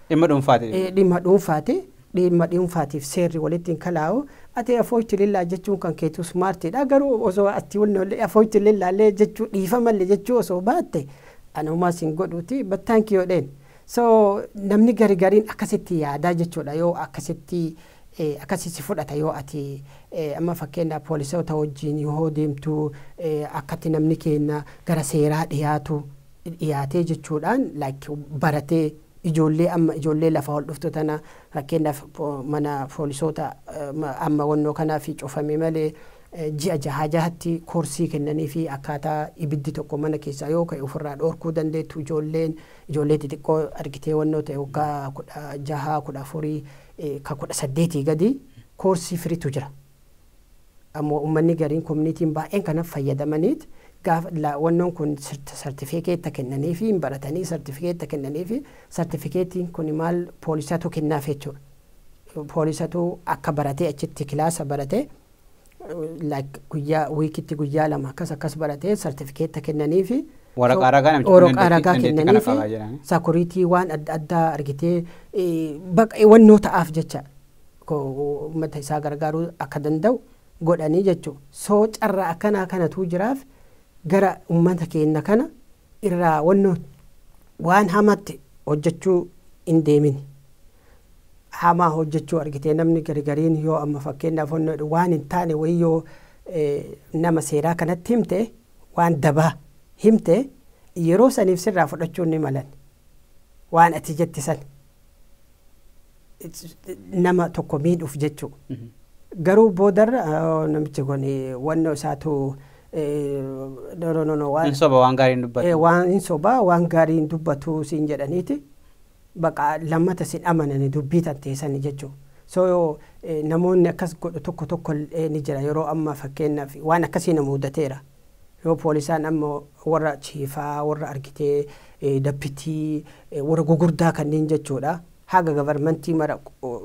dhimma dhuunfaatiif seerri walitti hin kalaa'u. Ati afooytu lillaa jechuun kan keetu smartidha. Garuu osoo ati afooytu lillaallee jechuu dhiifamallee jechuu osoo baatte anumaa sin godhuuti battaan kiyoodheen. So namni garigariin akkasitti yaadaa jechuudha yoo akkasitti fudhata yoo ati amma fakkeenyaaf poolisoota wajjin yoo deemtu akkatti namni keenya gara seeraa dhiyaatee jechuudhaan like baratee ijoollee lafa ol dhuftu tana fakkeenyaaf mana poolisoota amma wannoo kanaaf cufame malee ji'a jahatti koorsii kennanii fi akkaataa ibiddi tokko mana keessaa yoo ka'e ofirraa dhoorkuu dandeettu ijoollee xixiqqoo argitee wannoo ta'e waggaa 16 14 ka 18 gadi koorsii firiitu jira. Ammoo uummanni gariin koominitiin baay'een kanaaf fayyadamaniit wannoon kun sartifikeetta kennanii fi baratanii sartifikeetta kennanii fi sartifikeettiin kun maal poolisatu kennaaf jechuudha. Poolisatu akka baratee achitti kilaasa baratee wiikitti guyyaa lama akkas baratee sartifikeetta kennanii fi waraqaa ragaa kennanii fi sakuriitii waan adda addaa argitee wannoo ta'aaf jecha uummata isaa gargaaruu akka danda'u godhanii jechuudha. So carraa akkanaa kanatu jiraaf gara uummata keenya kana irraa wannoo waan hamatti hojjechuu hin deemin. Hamaa hojjechuu argitee namni garigariin yoo amma fakkeenyaaf waan hin taane wayyoo nama seeraa kanatti himte waan dabaa himte yeroo saniif sirraa fudhachuun ni malan waan ati jetti san nama tokko miidhuuf jechuu. Garuu boodarra namichi kun wannoo isaatu waan gaariin dubbatu siin jedhaniiti. Baqa lammata sin amananii dubbii tanteessanii jechuudha. So namoonni akkas godhu tokko ni jira yeroo amma fakkeenyaaf waan akkasii na mudateera. Yoo poolisaan amma warra chiifaa warra argitee dabbitii warra gugurdaa kanneen jechuudha. Haga gavarmentii mara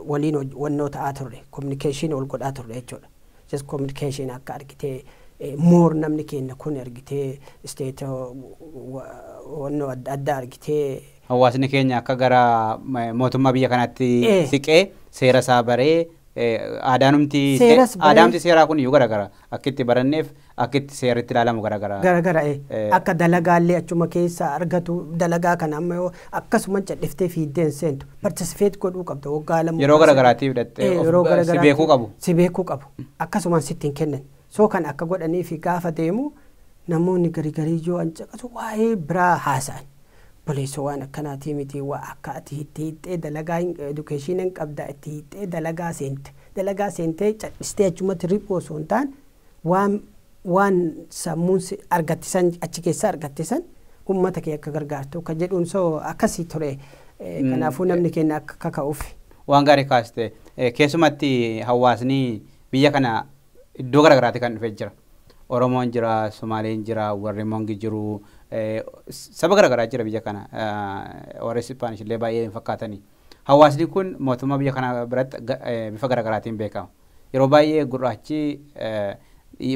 waliin wannoo ta'aa turre communication wal godhaa turre jechuudha. Just communication akka argitee moor namni keenya kun argitee state wannoo adda argitee hawaasni keenya akka gara mootummaa biyya kanatti siqee seera isaa baree aadaanumti seeraa kun iyyuu garagara akka itti baranneef akka itti seerritti ilaalamu garagara akka dalagaallee achuma keessa argatu dalagaa kana amma yoo akkasuma cadhiftee fiiddeen seentu participate godhuu qabda waggaa lama yeroo garagaraatiif hidhattee si beekuu qabu akkasumaan sittiin kennan soo kan akka godhanii fi gaafa deemu namoonni garii yoo ancaqatu waa'ee biraa haasa'an boleessoo waan akkanaatii miti waa akka ati hittee dalagaa edukeeshiniin qabda itti hittee dalagaa seentee cadhistee achumatti riphoo osoo hin taane waan sammuun argattisan achi keessa argattisan ummata kee akka gargaartu ka jedhuun soo akkasii ture kanaafuu namni keenya akka kaka'uuf. Waan gaarii kaaste keessumatti hawaasni biyya kana iddoo garaagaraatti kan dhufee jira. Oromoon jira, Somaaliin jira, warri Mongi jiru, saba garaagaraa jira biyya kana warri Ispaanish illee baay'ee fakkaatanii. Hawaasni kun mootummaa biyya kana biratti bifa garaagaraatiin beekama. Yeroo baay'ee gurraachi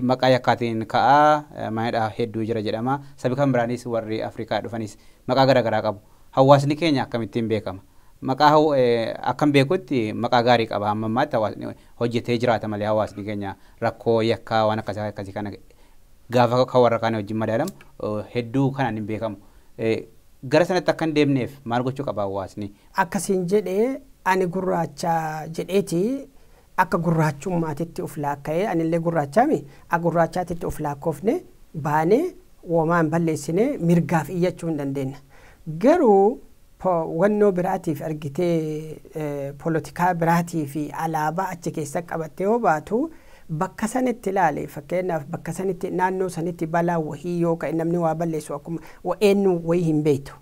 maqaa yakkaatiin ka'aa maayidhaa hedduu jira jedhama. Sabi kan biraanis warri Afrikaa dhufanis maqaa garaagaraa qabu. Hawaasni keenya akkamittiin beekama? Maqaa akkam beekutti maqaa gaarii qaba. Amma ammaatti hawaasni hojjetee jiraata malee hawaasni keenya rakkoo yakkaa waan akkasii kana gaafa kan warra kaan wajjin madaalamu hedduu kanaan hin beekamu. Gara sanatti akka hin deemneef maal gochuu qaba hawaasni? Akkasiin jedhee ani gurraacha jedheeti akka gurraachummaatitti of laakka'ee anillee gurraachaami akka gurraachaatitti of laakkoofne baanee womaan balleessine mirgaaf iyyachuu hin dandeenya. Garuu wannoo biraatiif argitee poolitikaa biraatii fi alaabaa achi keessa qabattee yoo baatu bakka sanitti ilaale fakkeenyaaf bakka sanitti naannoo sanitti balaa wahii yoo ka'e namni waa balleessu akkuma eenyu wayii hin beektu.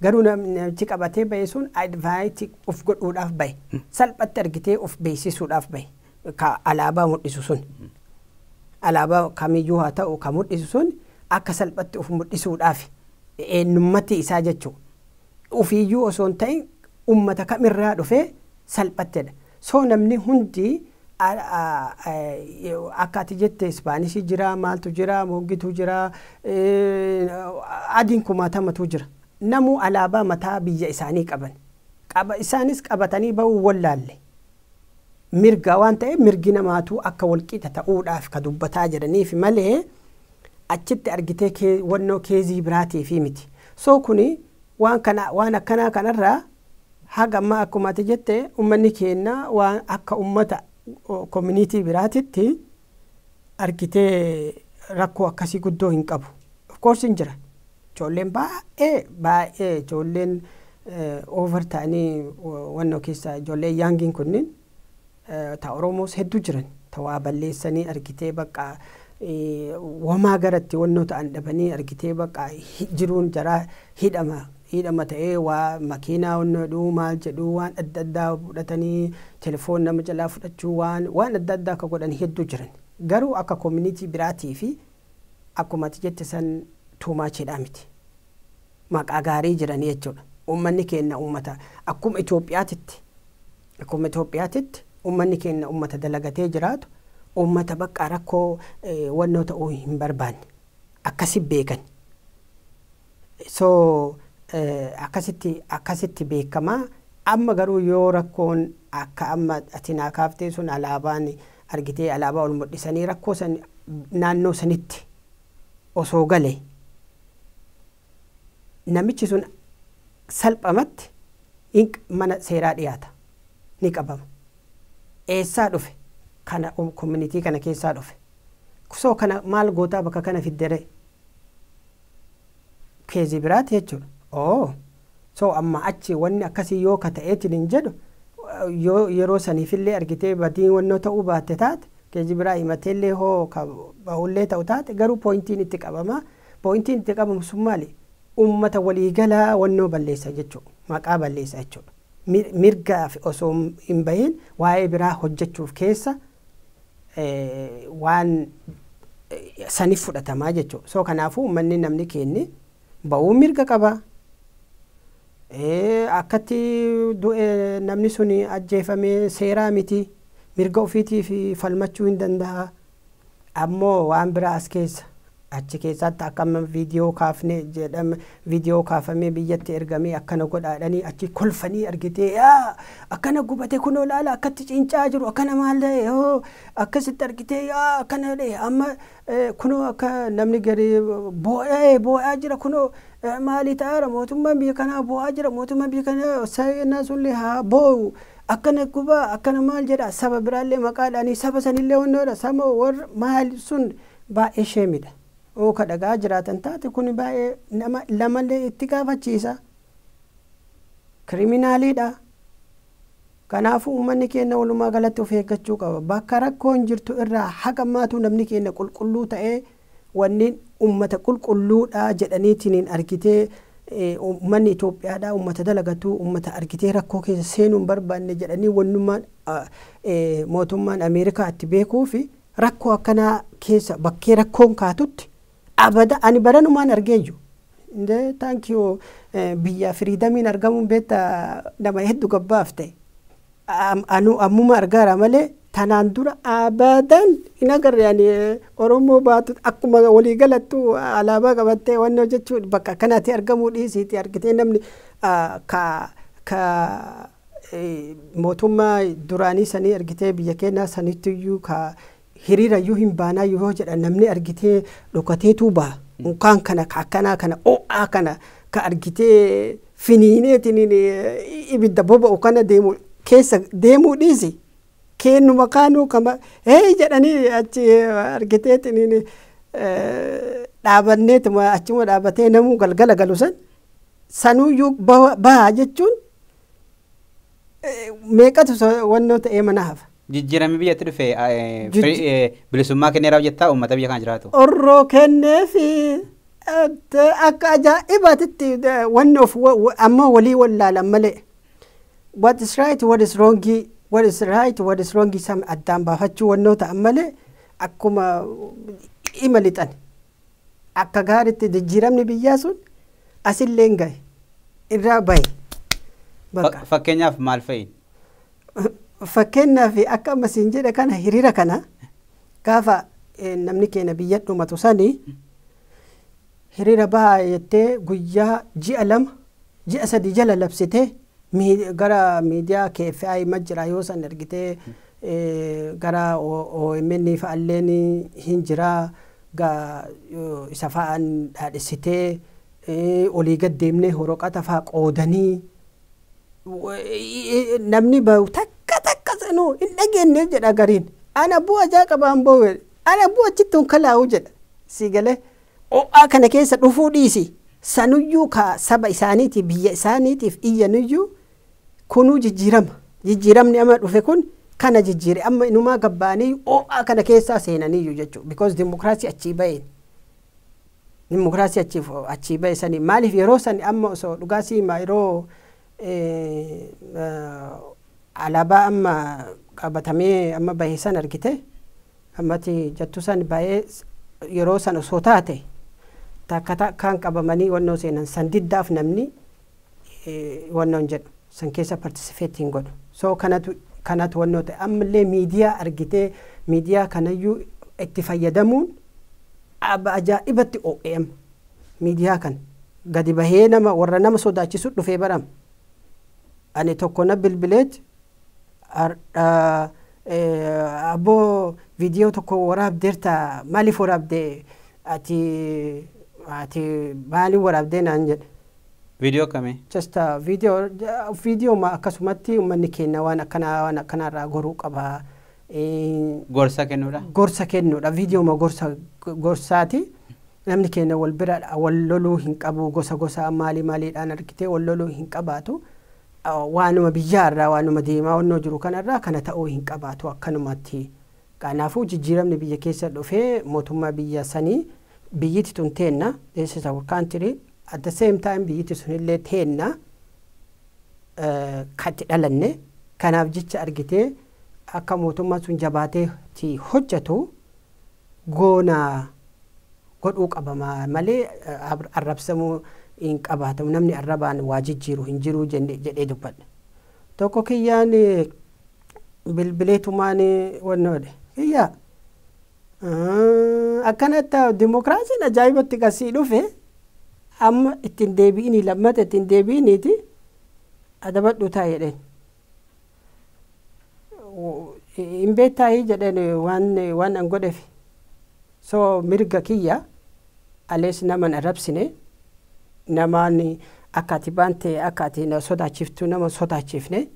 Garuu namichi qabatee bahe sun advaayitii of godhuudhaaf bahe salphatti argitee of beeksisuudhaaf bahe ka alaabaa mul'isu sun alaabaa kamiyyuu haa ta'u ka mul'isu sun akka salphatti of mul'isuudhaaf eenyummatti isaa jechuudha. Ufiyyuu osoo hin ta'in ummata kamirraa dhufee salphattedha. Soo namni hundi akka ati jette Ispaanishii jira, maaltu jira, Mongitu jira, adiin kumaatamatu jira. Namuu alaabaa mataa biyya isaanii qaban. Isaanis qabatanii bahuu wallaalle. Mirga waan ta'eef mirgi namaatu akka walqixa ta'uudhaaf ka dubbataa jedhaniif malee achitti argitee wannoo keezii biraatiif miti. Soo kuni waan akkanaa kanarraa haga ammaa akkuma ati jette ummanni keenya waan akka ummata community biraatitti argitee rakkoo akkasii guddoo hin qabu. Of course hin jira. Ijoolleen baay'ee ijoolleen over ta'anii wannoo keessa ijoolleen yaangiin kunniin ta Oromoos hedduu jiran ta waa balleessanii argitee bakka wamaa garatti wannoo ta'an dhabanii argitee bakka jiruun jaraa hidhama ta'ee waa makiinaa wannoo dhuu maal jedhuu waan adda addaa fudhatanii telefoon nama jalaa fudhachuu waan adda addaa akka godhan hedduu jiran. Garuu akka community biraatii fi akkuma ati jette san tuumaacheedhaa miti. Maqaa gaarii jiranii jechuudha. Uummanni keenya uummata akkuma Itoophiyaatitti uummanni keenya uummata dalagatee jiraatu uummata bakka rakkoo wannoo ta'uu hin barbaanne akkasi beekan. So akkasitti beekamaa amma garuu yoo rakkoon akka amma ati naa kaaftee sun alaabaan argitee alaabaa ol mul'isanii rakkoo san naannoo sanitti osoo gale namichi sun salphamatti mana seeraa dhiyaata ni qabama. Eessaa dhufe kana community kana keessaa dhufe. Soo kana maal gootaa bakka kana fiddere keezii biraati jechuudha. So amma achi wanni akkasii yoo ka ta'eetiin hin jedhu yeroo saniifillee argitee badii wannoo ta'uu baatte taate keezii biraa himateellee hoo ka bahullee ta'u taate garuu pooyintiin itti qabama. Pooyintiin itti qabamu sun maali? Ummata waliigalaa wannoo balleessa jechuudha. Maqaa balleessa jechuudha. Mirgaaf osoo hin bahin waa'ee biraa hojjechuuf keessa waan saniif fudhatamaa jechuudha. So kanaafuu uummanni namni keenya bahuu mirga qaba. Akkatti du'e namni sun ajjeefamee seeraa miti. Mirga ofiitiif falmachuu hin danda'a. Ammoo waan biraa as keessa achi keessatti akkama viidiyoo kaafne jedhama viidiyoo kaafamee biyyatti ergamee akkana godhaadhanii achi kolfanii argitee akkana gubate kunoo laala akkatti cincaa jiru akkana maal ta'e akkasitti argitee akkana amma kunoo akka namni gari boo'aa jira kunoo maali ta'ara mootummaan biyya kanaa boo'aa jira mootummaan biyya kanaa seenaa sunillee haa boo'u akkana guba akkana maal jedha saba biraallee maqaadhaanii saba sanillee wannoodha sama warra maal sun baay'ee sheemidha oo ka dhagaa jiraatan taate kun baay'ee nama lamallee itti gaafachiisa kriminaaliidha. Kanaafuu uummanni keenya walumaa galatti of eeggachuu qaba. Bakka rakkoon jirtu irraa haga maatu namni keenya qulqulluu ta'ee wanni uummata qulqulluudha jedhaniitiin argitee uummanni Itoophiyaadha uummata dalagatu uummata argitee rakkoo keessa seenuun barbaanne jedhanii wannummaan mootummaan Ameerikaa itti beekuu fi rakkoo akkanaa keessa bakkee rakkoon kaatutti abada ani baranumaan argeeyyu. Thank you biyya firiidamiin argamuun beektaa nama hedduu gabbaaf ta'e. Ammuma argaara malee tanaan dura abadan hin agarre yani Oromoo baatu akkuma walii galattu alaabaa qabattee waan jechuun bakka kanatti argamuu dhiisiiti argitee namni ka mootummaa duraanii sanii argitee biyya keenya sanitti iyyuu ka hiriira iyyuu hin baanaa yoo jedhan namni argitee dhokateetu ba'a mukaan kana akkanaa kana o'aa kana ka argitee finiineetiin ibidda boba'u kana deemu keessa deemuu dhiisi kennu makaanuu kama jedhanii achi argiteetiin dhaabanneetuma achuma dhaabatee namuu galgala galu sanuyyuu bahaa jechuun meeqatu wannoo ta'ee mana hafa. Jijjiiramni biyyatti dhufe bilisummaa kenneeraaf jettaa uummata biyya kana jiraatu. Orroo kenneefi akka ajaa'ibaatitti wannoof amma walii wallaalan malee. What is right, what is wrong, what is right, what is wrong sam addaan baafachuu wannoo ta'an malee akkuma imalixan akka gaariitti jijjiiramni biyyaa sun asillee hin gahe irraa bahe. Fakkeenyaaf maal fa'i? Fakkeenyaaf akka ammasiin jedhe kana hiriira kana gaafa namni keenya biyya dhumatu sanii hiriira bahaa jettee guyyaa ji'a 2 ji'a 3 jala labsitee gara miidiyaa KFI majjira yoo san argitee gara OMN fa'alleen hin jira isa fa'aan dhaadhessitee olii gad deemnee horoqata fa'aa qoodanii namni bahu takka sanuu hin dhageenye jedha gariin ana bu'a jaa qabaan boo'e ana bu'a achitti hin kalaa'u jedha si galee o'aa kana keessa dhufuu dhiisi sanuyyuu ka saba isaaniitiif biyya isaaniitiif iyyanuyyuu kunu jijjiiramni amma dhufe kun kana jijjiire amma inumaa gabbaanii o'aa kana keessaa seenaniyyuu jechuudha because dimokiraasii achii baheen dimokiraasii achii bahe sanii maaliif yeroo sani amma osoo dhugaasii yeroo alaabaa amma qabatamee amma bahee san argite ammati jettu san bahee yeroo san osoo taate takkaan qabamanii wannoo seenan san diddaaf namni wannoon jedhu san keessa participate godhu so kanatu wannoo ta'e ammallee miidiyaa argitee miidiyaa kanayyuu itti fayyadamuun ajaa'ibatti OEM miidiyaa kan gadi bahee nama warra nama sodaachisu dhufee baram ani tokko na bilbileet aboo viidiyoo tokko waraabdeerta maaliif waraabdee ati maaliif waraabdee naan jedhe. Video kami? Just video ma akkasumatti uummanni keenya waan akkanarraa goruu qaba. Gorsa kennuudha? Gorsa kennuudha. Video ma gorsaati. Namni keenya wal bira wal loluu hin qabu gosa maaliidhaan argitee wal loluu hin qabaatu. Waanuma biyyaarraa waanuma deemaa wannoo jiru kanarraa kana ta'uu hin qabaatu akkanumatti. Kanaafuu jijjiiramni biyya keessa dhufee mootummaa biyya sanii biyyiti tun teenna. This is our country. At the same time biyyiti sunillee teenna katti dhalanne kanaaf jecha argitee akka mootummaan sun jabaatee hojjetu goona godhuu qabama malee arrabsamuu hin qabaatamu namni arrabaan waa jijjiiru hin jiru jedhee dubbadha. Tokko kiyyaan bilbileetumaan wannoodhe kiyyaa akkanatti dimokiraasiin ajaa'ibatti qasii dhufe amma ittiin deebi'inii lammata ittiin deebi'iniiti adabadhu ta'a jedheen. Hin beektaayii jedheen waan an godheef so mirga kiyya alees naman arrabsine namaan akka ati baante akka ati na sodaachiftu nama sodaachifne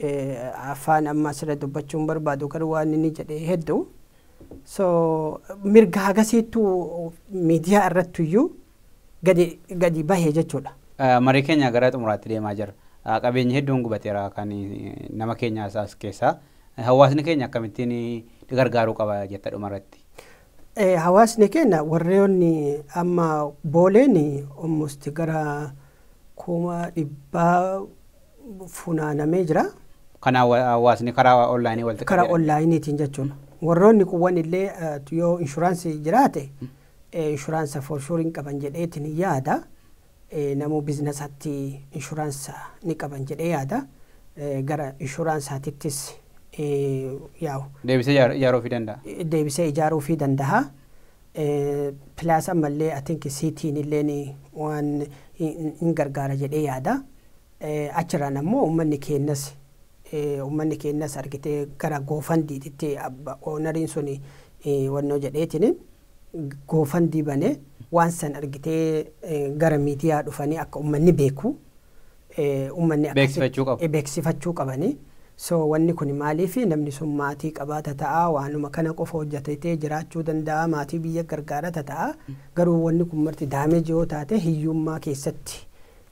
afaan amma asirra dubbachuun barbaadu garuu waan inni jedhee hedduu so mirga hagasiitu miidiyaa irratti iyyuu gadi bahee jechuudha. Marii keenya gara xumuraatti deemaa jira. Qabeenyi hedduun gubateera kan nama keenya isaas keessaa. Hawaasni keenya akkamittiin gargaaruu qaba jetta dhumarratti? Hawaasni keenya warreen amma booleen almost gara 100,000 funaanamee jira. Kana hawaasni karaa onlaayinii walitti karaa onlaayiniitiin jechuudha. Warroonni kuwwan illee yoo inshuraansii jiraate inshuraansa for sure hin qaban jedheetiin yaada. Namoo biizinasatti inshuraansa ni qaban jedhee yaada. Gara inshuraansaatittis yaa'u deebisee ijaaruu fi danda'a. Deebisee ijaaruu fi danda'a. Pilaas ammallee I think siitiin illee waan hin gargaara jedhee yaada. Achirraan ammoo uummanni keenyas argitee gara goofandiitti oonariin suni wannoo jedheetiin goofandii banee waan san argitee gara miidiyaa dhufanii akka uummanni beeku uummanni beeksifachuu qabanii. So wanni kun maaliif namni sun maatii qabaata ta'a waanuma kana qofa hojjetatee jiraachuu danda'a maatii biyya gargaarata ta'a garuu wanni kun marti daameejii yoo taate hiyyummaa keessatti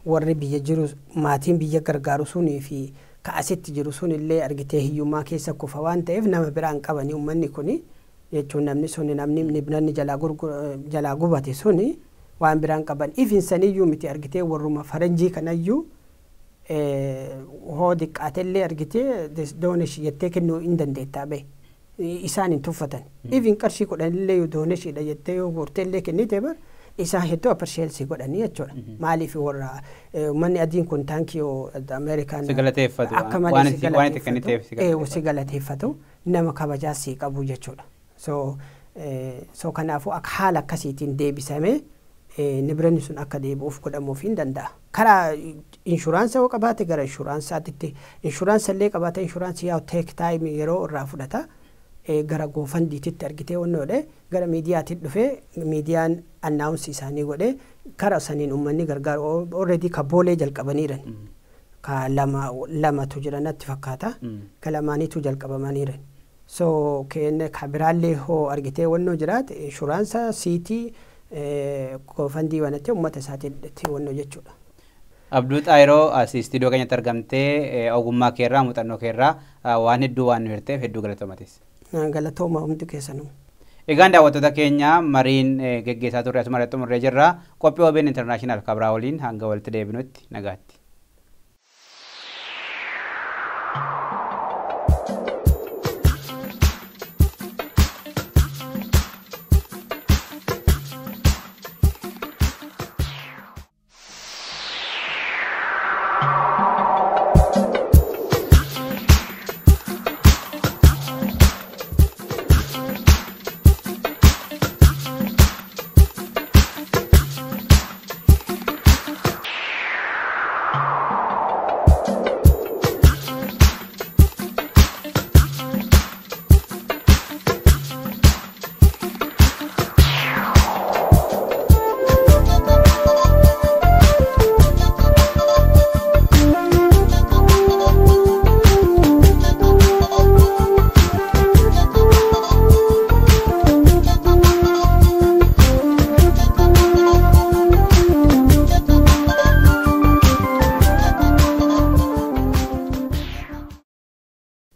warri biyya jiru maatiin biyya gargaaru sunii fi ka'asitti jiru sun illee argitee hiyyummaa keessa kufa waan ta'eef nama biraan qabanii uummanni kuni jechuun namni suni namni jalaa gubate suni waan biraan qaban ifinsaniyyuu miti argitee warruma faranjii kanayyuu hoo diqqaatellee argitee doonesh jettee kennuu hin dandeettaa ba'e isaan hin tuffatan ifin qarshii godhanillee yoo dooneshiidha jettee yoo gorteellee kennite bar isaan hedduu apparsheelsii godhanii jechuudha. Maaliif warra manni adiin kun taankiyoo Ameerikaan akka malee si galateeffatu nama kabajaa sii qabu jechuudha. So kanaafuu akka haala akkasiitiin deebisamee nibranni sun akka deebi'uuf godhamuuf hin danda'a. Karaa inshuraansa yoo qabaate gara inshuraansaatitti inshuraansa illee qabaate inshuraansii yaa teek taayimii yeroo irraa fudhata. Gara goofandiititti argitee wannoodhe gara miidiyaatiin dhufee miidiyaan annaawunsi isaanii godhee karaa saniin uummanni gargaaru already ka boolee jalqabaniiran ka lamatu jiranatti fakkaata ka lamaaniitu jalqabamaniiran. So keenya ka biraallee hoo argitee wannoo jiraate inshuraansa siitii goofandii wanatti uummata isaatiitti wannoo jechuudha. Abduu Xaahiroo istiidiyoo keenyatti argamtee ogummaa keerraa muuxannoo keerraa waan hedduu waan nu hirteef hedduu galatoomatis. Galatooma hundi keessanuu. Egaan daawwattoota keenya mariin geggeessaa turre asuma irratti xumurree jirra. Qophii OBN International kabraa waliin hanga walitti deebinutti nagaatti.